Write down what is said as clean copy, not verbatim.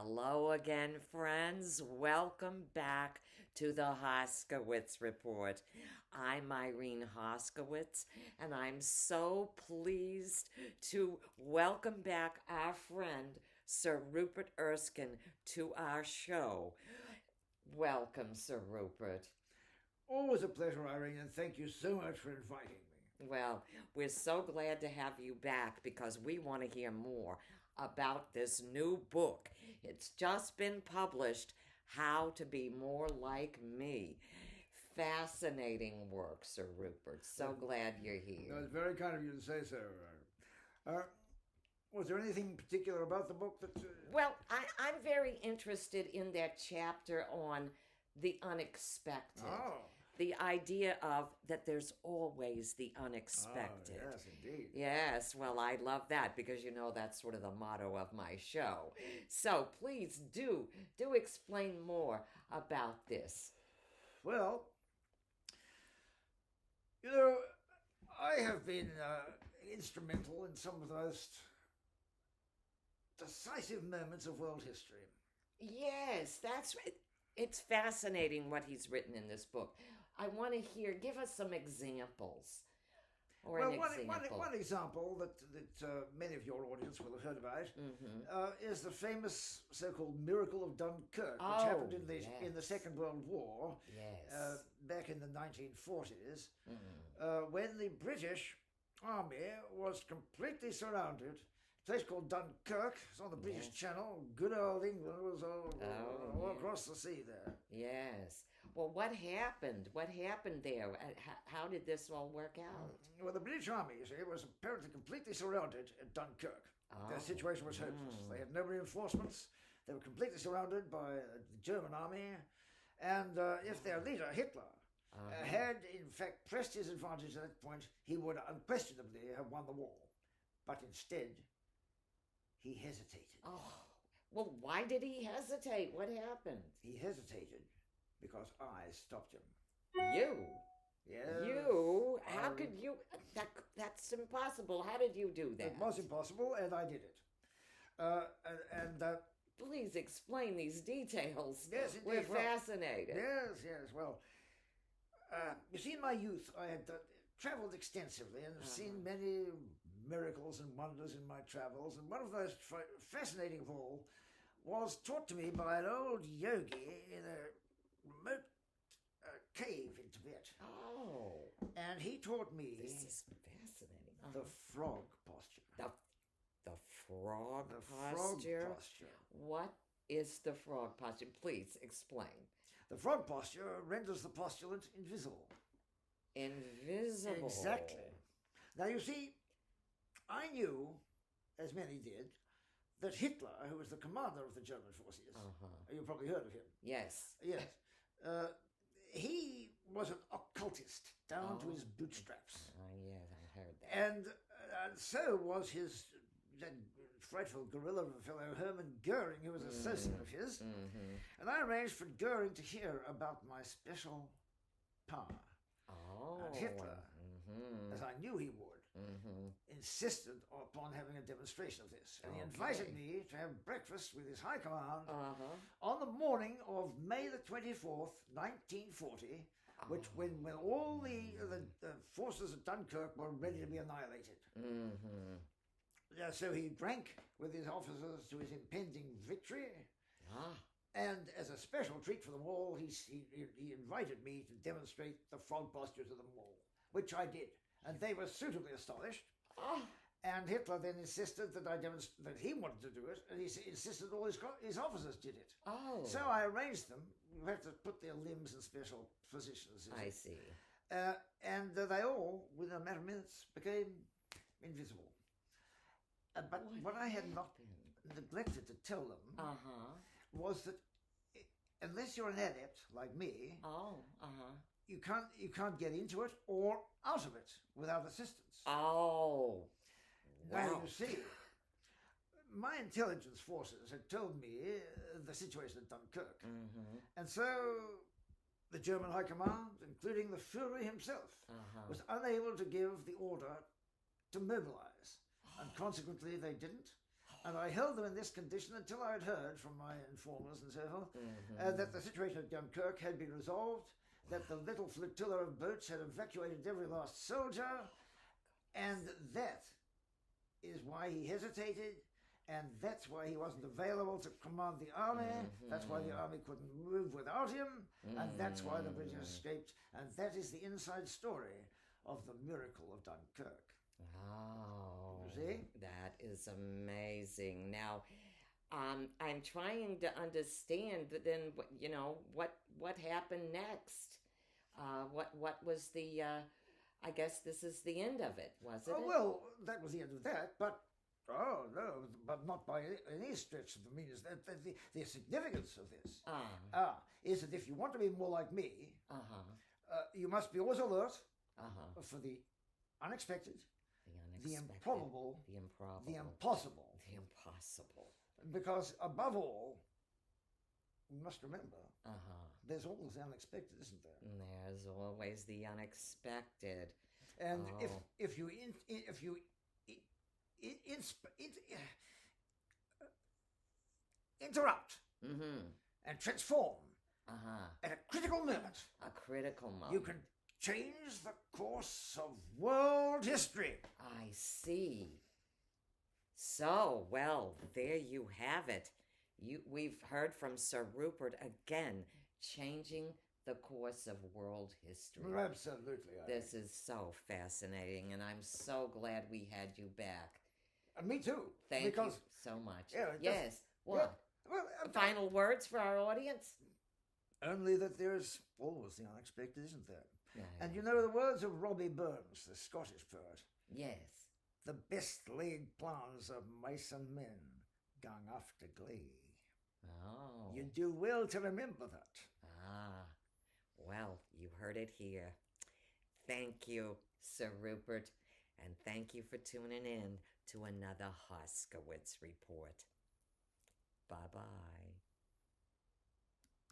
Hello again, friends. Welcome back to the Hoskowitz Report. I'm Irene Hoskowitz, and I'm so pleased to welcome back our friend, Sir Rupert Erskine, to our show. Welcome, Sir Rupert. Always a pleasure, Irene, and thank you so much for inviting me. Well, we're so glad to have you back because we want to hear more about this new book. It's just been published, How to Be More Like Me. Fascinating work, Sir Rupert. So glad you're That here. was very kind of you to say so. Uh, was there anything particular about the book that... Well, I'm very interested in that chapter on the unexpected. Oh. The idea of that there's always the Oh, unexpected. yes, indeed. Yes, well, I love that because you know that's sort of the motto of my show. So please do explain more about this. Well, you know, I have been instrumental in some of the most decisive moments of world history. Yes, that's right. It's fascinating what he's written in this book. I want to hear, give us some examples or Well, an one example. example that many of your audience will have heard about is the famous so-called Miracle of Dunkirk, which Oh, happened in yes. the Second World War, Yes. back in the 1940s, when the British Army was completely surrounded. A place called Dunkirk, it's on the British Yes. Channel. Good old England was all yeah. across the sea there. Yes. Well, what happened? What happened there? How did this all work out? Well, the British Army, you see, was apparently completely surrounded at Dunkirk. Their situation was hopeless. They had no reinforcements. They were completely surrounded by the German army. And if their leader, Hitler, had in fact pressed his advantage at that point, he would unquestionably have won the war. But instead, he hesitated. Oh, well, why did he hesitate? What happened? He hesitated because I stopped him. You? Yes. You? How could you? That's impossible. How did you do that? It was impossible, and I did it. And Please explain these details. Yes, indeed. We're Well, fascinated. yes. Well, you see, in my youth, I had traveled extensively and have seen many miracles and wonders in my travels. And one of the most fascinating of all was taught to me by an old yogi in a remote cave in Tibet. Oh, And he taught me this is fascinating. the frog posture. The frog The posture. frog posture. What is the frog posture? Please explain. The frog posture renders the postulant invisible. Invisible. Exactly. Now, you see, I knew, as many did, that Hitler, who was the commander of the German forces, you've probably heard of him. Yes. Yes. He was an occultist down to his bootstraps. Yes, I heard that. And so was that frightful gorilla of a fellow, Hermann Goering, who was an associate of his. And I arranged for Goering to hear about my special power. Oh. And Hitler, as I knew he would, insisted upon having a demonstration of this. And he invited me to have breakfast with his high command on the morning of May the 24th, 1940, which when all the forces at Dunkirk were ready to be annihilated. So he drank with his officers to his impending victory. And as a special treat for them all, he invited me to demonstrate the frog posture to them all, which I did. And they were suitably astonished. And Hitler then insisted that that he wanted to do it, and he insisted all his officers did it. Oh. So I arranged them. You have to put their limbs in special positions. I see. And they all, within a matter of minutes, became invisible. But what I had not neglected to tell them was that unless you're an adept like me, you can't get into it or out of it without assistance. Oh. Now Wow. you see, my intelligence forces had told me the situation at Dunkirk, and so the German High Command, including the Führer himself, was unable to give the order to mobilize, and consequently they didn't. And I held them in this condition until I had heard from my informers and so forth that the situation at Dunkirk had been resolved, that the little flotilla of boats had evacuated every last soldier, and that is why he hesitated, and that's why he wasn't available to command the army. That's why the army couldn't move without him, and that's why the British escaped. And that is the inside story of the Miracle of Dunkirk. Oh, You see? that is amazing. Now, I'm trying to understand. Then, what happened next? What was the? I guess this is the end of it, wasn't it? Well, that was the end of that, but but not by any stretch of the means. The significance of this is that if you want to be more like me, you must be always alert for the unexpected, the improbable, the impossible. The impossible. Because above all, we must remember, there's always the unexpected, isn't there? There's always the unexpected. And if you interrupt and transform at a critical moment, you can change the course of world history. I see. So, well, there you have it. We've heard from Sir Rupert again, changing the course of world history. Absolutely. This is so fascinating, and I'm so glad we had you back. Me too. Thank you so much. Yeah, yes. What? Yeah, well, final words for our audience? Only that there's always the unexpected, isn't there? Yeah, and you know the words of Robbie Burns, the Scottish poet. Yes. The best laid plans of mice and men gang after glee. Oh. You do well to remember that. Well, you heard it here. Thank you, Sir Rupert, and thank you for tuning in to another Hoskowitz Report. Bye-bye.